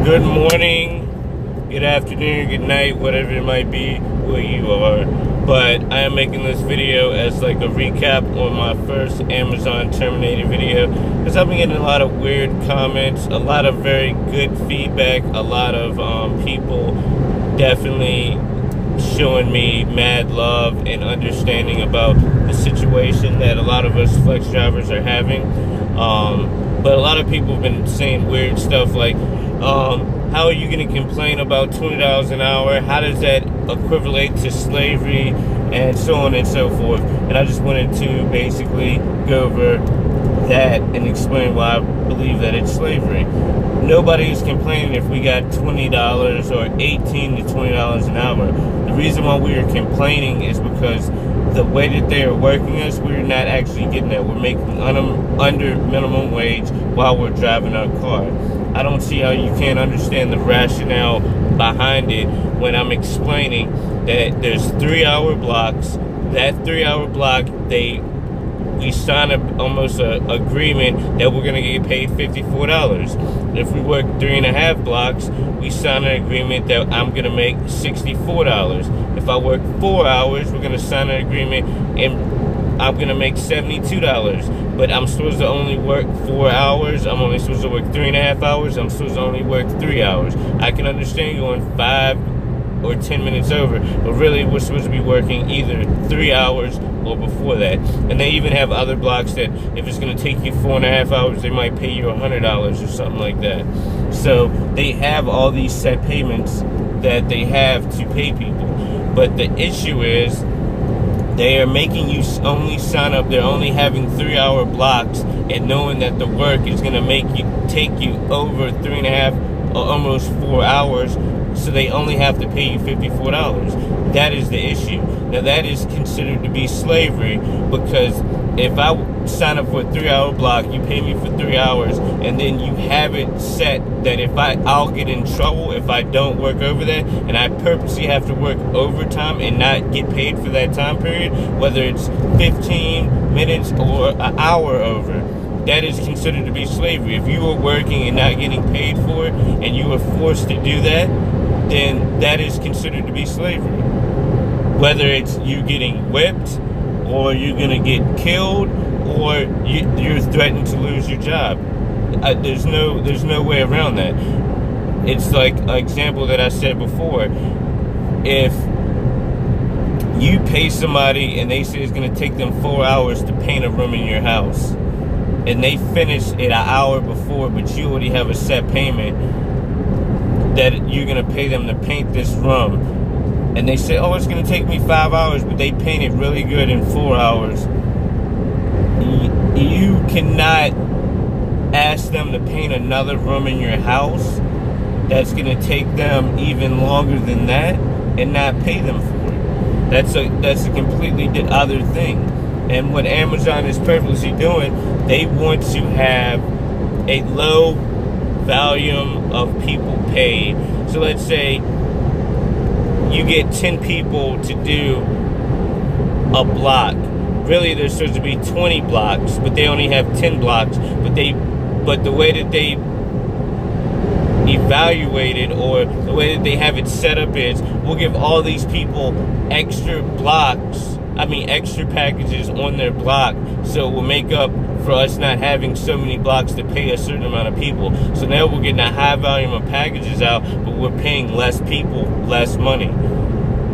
Good morning, good afternoon, good night, whatever it might be where you are. But I am making this video as like a recap on my first Amazon Terminated video, because I've been getting a lot of weird comments, a lot of very good feedback, a lot of people definitely showing me mad love and understanding about the situation that a lot of us flex drivers are having. But a lot of people have been saying weird stuff like, how are you going to complain about $20 an hour? How does that equivalent to slavery? And so on and so forth. And I just wanted to basically go over that and explain why I believe that it's slavery. Nobody is complaining if we got $20 or $18 to $20 an hour. The reason why we are complaining is because the way that they are working us, we're not actually getting that. We're making under minimum wage while we're driving our car. I don't see how you can't understand the rationale behind it when I'm explaining that there's 3-hour blocks. That 3-hour block, we sign almost an agreement that we're going to get paid $54. If we work 3.5 blocks, we sign an agreement that I'm going to make $64. If I work 4 hours, we're going to sign an agreement and I'm going to make $72. But I'm supposed to only work 4 hours. I'm only supposed to work 3.5 hours. I'm supposed to only work 3 hours. I can understand going 5 or 10 minutes over, but really we're supposed to be working either 3 hours or before that. And they even have other blocks that if it's going to take you 4.5 hours, they might pay you $100 or something like that. So they have all these set payments that they have to pay people. But the issue is they are making you only sign up. They're only having 3-hour blocks and knowing that the work is going to take you over 3.5 or almost 4 hours. So they only have to pay you $54. That is the issue. Now that is considered to be slavery, because if I sign up for a 3-hour block, you pay me for 3 hours, and then you have it set that if I'll get in trouble if I don't work over that, and I purposely have to work overtime and not get paid for that time period, whether it's 15 minutes or an hour over. That is considered to be slavery. If you are working and not getting paid for it, and you are forced to do that, then that is considered to be slavery. Whether it's you getting whipped, or you're gonna get killed, or you're threatened to lose your job. There's no way around that. It's like an example that I said before. If you pay somebody and they say it's gonna take them 4 hours to paint a room in your house, and they finish it an hour before, but you already have a set payment that you're going to pay them to paint this room, and they say, oh, it's going to take me 5 hours, but they paint it really good in 4 hours, you cannot ask them to paint another room in your house that's going to take them even longer than that and not pay them for it. That's a completely other thing. And what Amazon is purposely doing, they want to have a low volume of people paid. So let's say you get 10 people to do a block. Really, there's supposed to be 20 blocks, but they only have 10 blocks. But the way that they evaluate it, or the way that they have it set up, is we'll give all these people extra extra packages on their block, so we'll make up for us not having so many blocks to pay a certain amount of people. So now we're getting a high volume of packages out, but we're paying less people less money,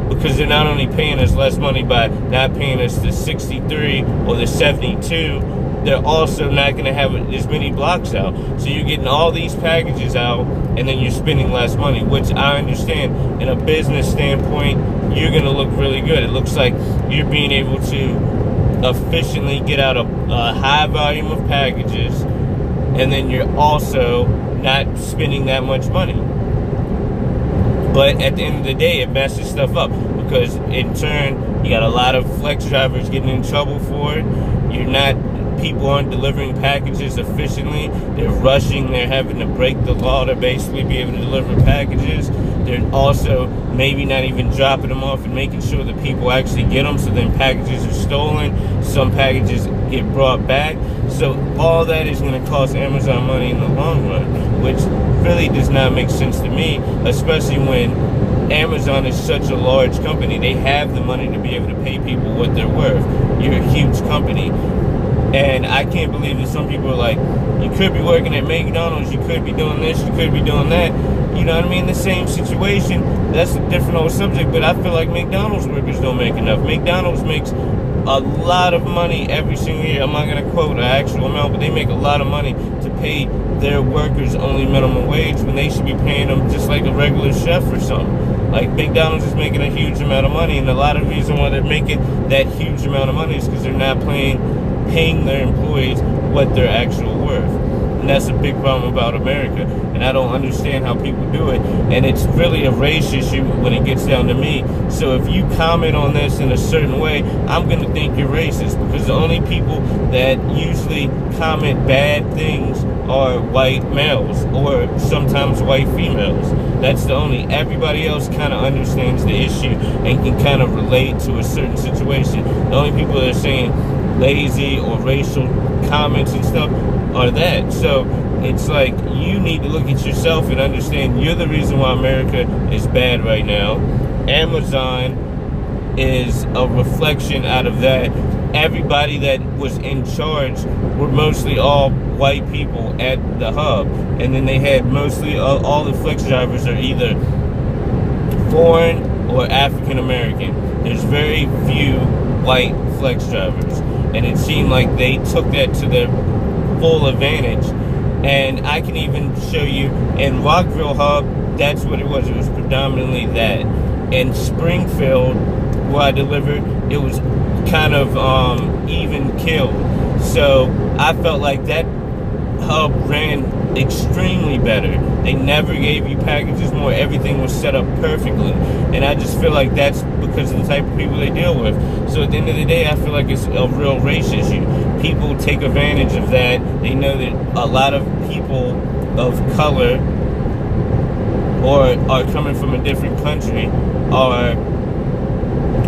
because they're not only paying us less money by not paying us the 63 or the 72, they're also not going to have as many blocks out. So you're getting all these packages out, and then you're spending less money, which I understand in a business standpoint, you're going to look really good. It looks like you're being able to efficiently get out a high volume of packages, and then you're also not spending that much money. But at the end of the day, it messes stuff up, because in turn, you got a lot of flex drivers getting in trouble for it. People aren't delivering packages efficiently. They're rushing. They're having to break the law to basically be able to deliver packages. They're also maybe not even dropping them off and making sure that people actually get them, so then packages are stolen. Some packages get brought back. So all that is going to cost Amazon money in the long run. which really does not make sense to me, especially when Amazon is such a large company. They have the money to be able to pay people what they're worth. You're a huge company. And I can't believe that some people are like, you could be working at McDonald's, you could be doing this, you could be doing that. You know what I mean? The same situation. That's a different old subject, but I feel like McDonald's workers don't make enough. McDonald's makes a lot of money every single year. I'm not going to quote an actual amount, but they make a lot of money to pay their workers only minimum wage when they should be paying them just like a regular chef or something. Like, McDonald's is making a huge amount of money, and a lot of the reason why they're making that huge amount of money is because they're not paying their employees what they're actual worth. And that's a big problem about America, and I don't understand how people do it, and it's really a race issue when it gets down to me. So if you comment on this in a certain way, I'm going to think you're racist, because the only people that usually comment bad things are white males, or sometimes white females. That's the only. Everybody else kind of understands the issue and can kind of relate to a certain situation. The only people that are saying lazy or racial comments and stuff are that. So it's like, you need to look at yourself and understand you're the reason why America is bad right now. Amazon is a reflection out of that. Everybody that was in charge were mostly all white people at the hub, and then they had mostly all the flex drivers are either foreign or African American. There's very few white flex drivers, and it seemed like they took that to their full advantage. And I can even show you in Rockville hub, that's what it was. It was predominantly that. In Springfield, where I delivered, it was kind of even killed. So I felt like that hub ran extremely better. They never gave you packages more. Everything was set up perfectly. And I just feel like that's because of the type of people they deal with. So at the end of the day, I feel like it's a real race issue. People take advantage of that. They know that a lot of people of color or are coming from a different country are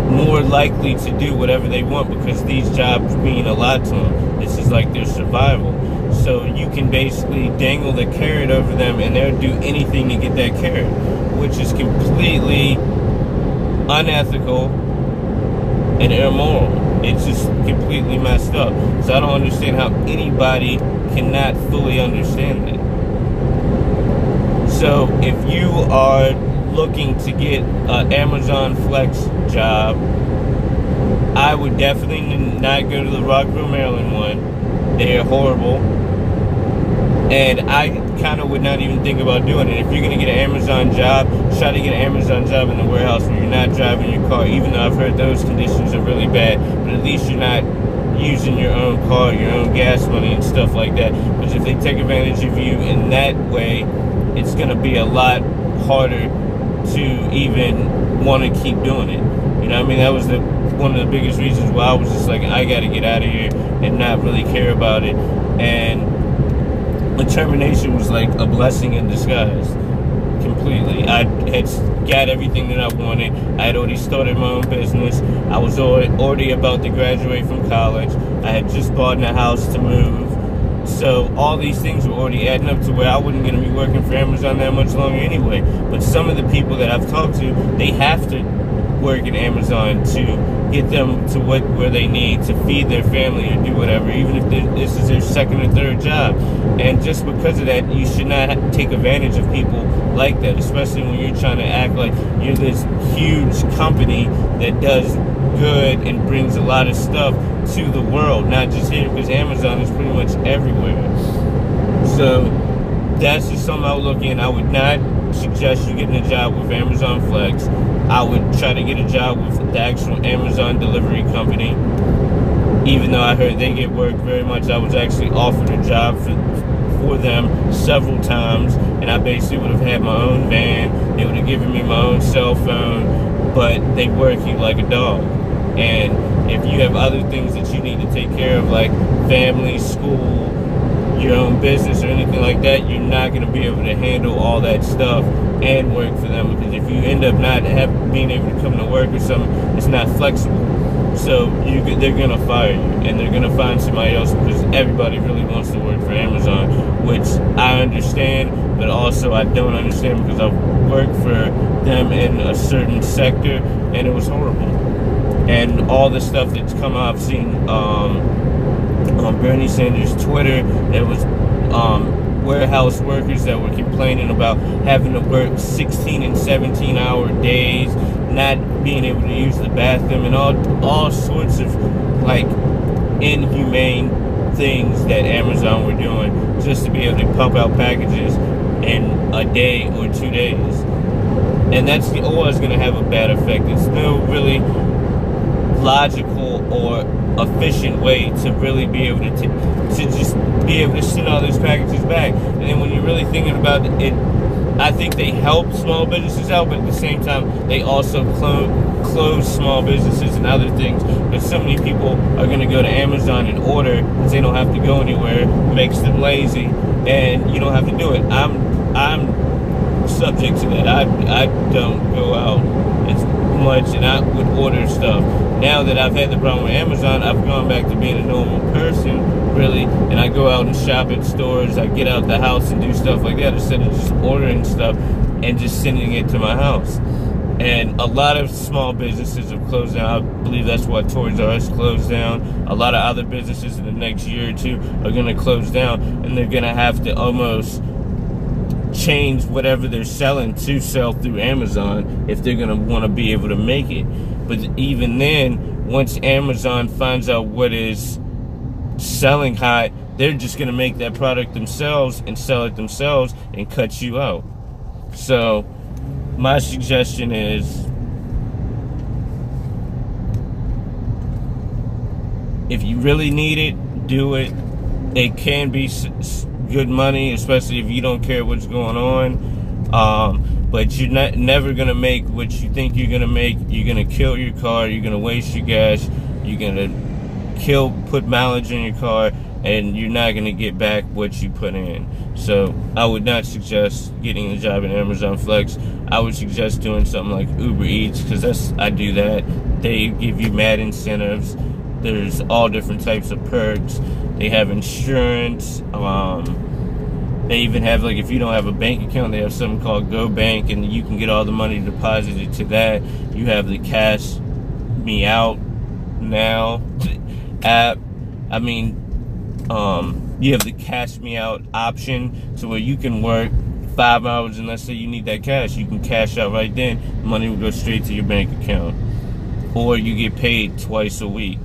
more likely to do whatever they want because these jobs mean a lot to them. This is like their survival. So you can basically dangle the carrot over them and they'll do anything to get that carrot, which is completely unethical and immoral. It's just completely messed up. So I don't understand how anybody cannot fully understand that. So if you are looking to get an Amazon Flex job, I would definitely not go to the Rockville, Maryland one. They're horrible. And I kind of would not even think about doing it. If you're going to get an Amazon job, try to get an Amazon job in the warehouse where you're not driving your car, even though I've heard those conditions are really bad. But at least you're not using your own car, your own gas money and stuff like that. Because if they take advantage of you in that way, it's going to be a lot harder to even want to keep doing it. You know what I mean? That was one of the biggest reasons why I was just like, I got to get out of here and not really care about it. And the termination was like a blessing in disguise. Completely. I had got everything that I wanted. I had already started my own business. I was already about to graduate from college. I had just bought a house to move. So all these things were already adding up to where I wasn't going to be working for Amazon that much longer anyway. But some of the people that I've talked to, they have to work at Amazon to get them to where they need to feed their family or do whatever, even if this is their second or third job. And just because of that, you should not take advantage of people like that, especially when you're trying to act like you're this huge company that does good and brings a lot of stuff to the world, not just here, because Amazon is pretty much everywhere. So that's just something I would look in. I would not suggest you getting a job with Amazon Flex. I would try to get a job with the actual Amazon delivery company. Even though I heard they get work very much, I was actually offered a job for them several times, and I basically would have had my own van. They would have given me my own cell phone, but they work you like a dog. And if you have other things that you need to take care of, like family, school, your own business or anything like that, you're not going to be able to handle all that stuff and work for them, because if you end up not being able to come to work or something, it's not flexible. So they're gonna fire you, and they're gonna find somebody else, because everybody really wants to work for Amazon, which I understand, but also I don't understand, because I've worked for them in a certain sector, and it was horrible. And all the stuff that's come out, I've seen on Bernie Sanders' Twitter, there was warehouse workers that were complaining about having to work 16 and 17-hour days, not being able to use the bathroom, and all sorts of like inhumane things that Amazon were doing just to be able to pump out packages in a day or 2 days. And that's always going to have a bad effect. It's no really logical or efficient way to really be able to just be able to send all those packages back. And then when you're really thinking about it, I think they help small businesses out, but at the same time they also close small businesses and other things, because so many people are going to go to Amazon and order because they don't have to go anywhere. It makes them lazy, and you don't have to do it. I'm subject to that. I don't go out as much, and I would order stuff. Now that I've had the problem with Amazon, I've gone back to being a normal person, really, and I go out and shop at stores. I get out the house and do stuff like that instead of just ordering stuff and just sending it to my house. And a lot of small businesses have closed down. I believe that's why Toys R Us closed down. A lot of other businesses in the next year or two are going to close down, and they're going to have to almost change whatever they're selling to sell through Amazon if they're going to want to be able to make it. But even then, once Amazon finds out what is selling hot, they're just going to make that product themselves and sell it themselves and cut you out. So my suggestion is, if you really need it, do it. It can be good money, especially if you don't care what's going on. But you're never going to make what you think you're going to make. You're going to kill your car. You're going to waste your gas. You're going to put mileage in your car, and you're not going to get back what you put in. So I would not suggest getting a job in Amazon Flex. I would suggest doing something like Uber Eats, because I do that. They give you mad incentives. There's all different types of perks. They have insurance. They even have, like, if you don't have a bank account, they have something called Go Bank, and you can get all the money deposited to that. You have the Cash Me Out Now app. I mean, you have the Cash Me Out option, to where you can work 5 hours, and let's say you need that cash, you can cash out right then. Money will go straight to your bank account. Or you get paid twice a week.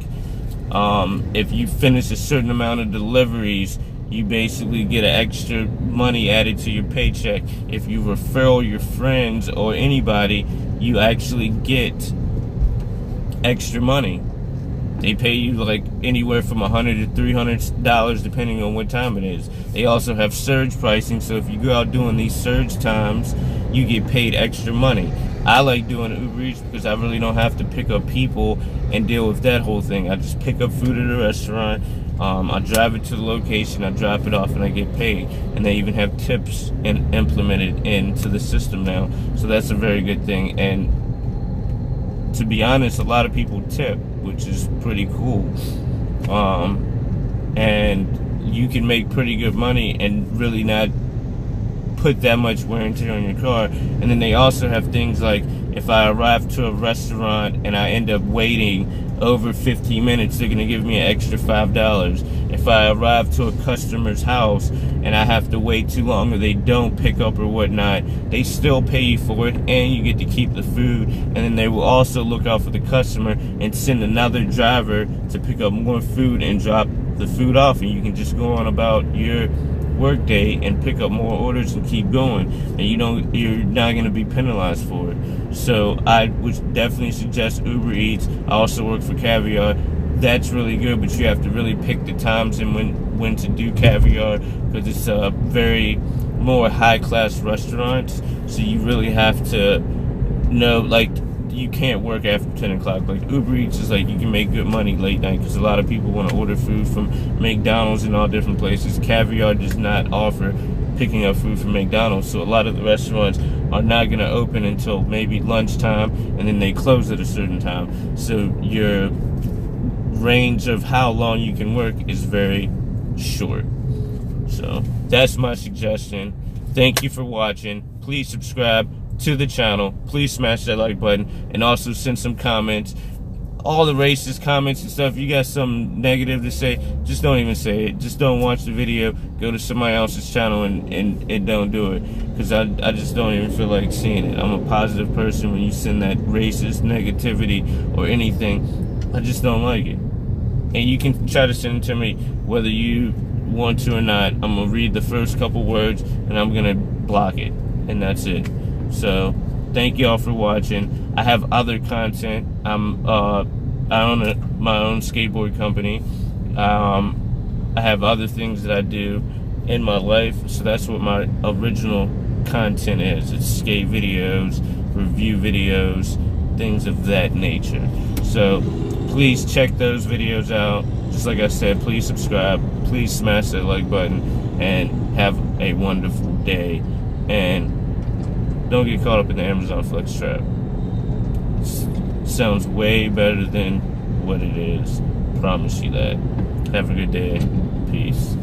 If you finish a certain amount of deliveries, you basically get an extra money added to your paycheck. If you refer your friends or anybody, you actually get extra money. They pay you like anywhere from $100 to $300 depending on what time it is. They also have surge pricing, so if you go out doing these surge times, you get paid extra money. I like doing Uber Eats because I really don't have to pick up people and deal with that whole thing. I just pick up food at a restaurant, I drive it to the location, I drop it off, and I get paid. And they even have tips implemented into the system now, so that's a very good thing. And to be honest, a lot of people tip, which is pretty cool. And you can make pretty good money and really not put that much wear and tear on your car. And then they also have things like, if I arrive to a restaurant and I end up waiting over 15 minutes, they're gonna give me an extra $5. If I arrive to a customer's house and I have to wait too long, or they don't pick up or whatnot, they still pay you for it, and you get to keep the food. And then they will also look out for the customer and send another driver to pick up more food and drop the food off, and you can just go on about your work day and pick up more orders and keep going, and you're not going to be penalized for it. So I would definitely suggest Uber Eats. I also work for Caviar. That's really good, but you have to really pick the times and when to do Caviar, because it's a very more high-class restaurants. So you really have to know, like, you can't work after 10 o'clock. Like, Uber Eats is like, you can make good money late night, because a lot of people want to order food from McDonald's and all different places. Caviar does not offer picking up food from McDonald's, so a lot of the restaurants are not going to open until maybe lunchtime, and then they close at a certain time. So your range of how long you can work is very short. So that's my suggestion. Thank you for watching. Please subscribe to the channel. Please smash that like button, and also send some comments. All the racist comments and stuff, you got something negative to say, just don't even say it. Just don't watch the video. Go to somebody else's channel and don't do it, because I just don't even feel like seeing it. I'm a positive person. When you send that racist negativity or anything, I just don't like it. And you can try to send it to me whether you want to or not. I'm gonna read the first couple words and I'm gonna block it, and that's it. So thank you all for watching. I have other content. I own my own skateboard company. I have other things that I do in my life, so that's what my original content is. It's skate videos, review videos, things of that nature. So please check those videos out. Just like I said, please subscribe, please smash that like button, and have a wonderful day. And don't get caught up in the Amazon Flex trap. Sounds way better than what it is. Promise you that. Have a good day. Peace.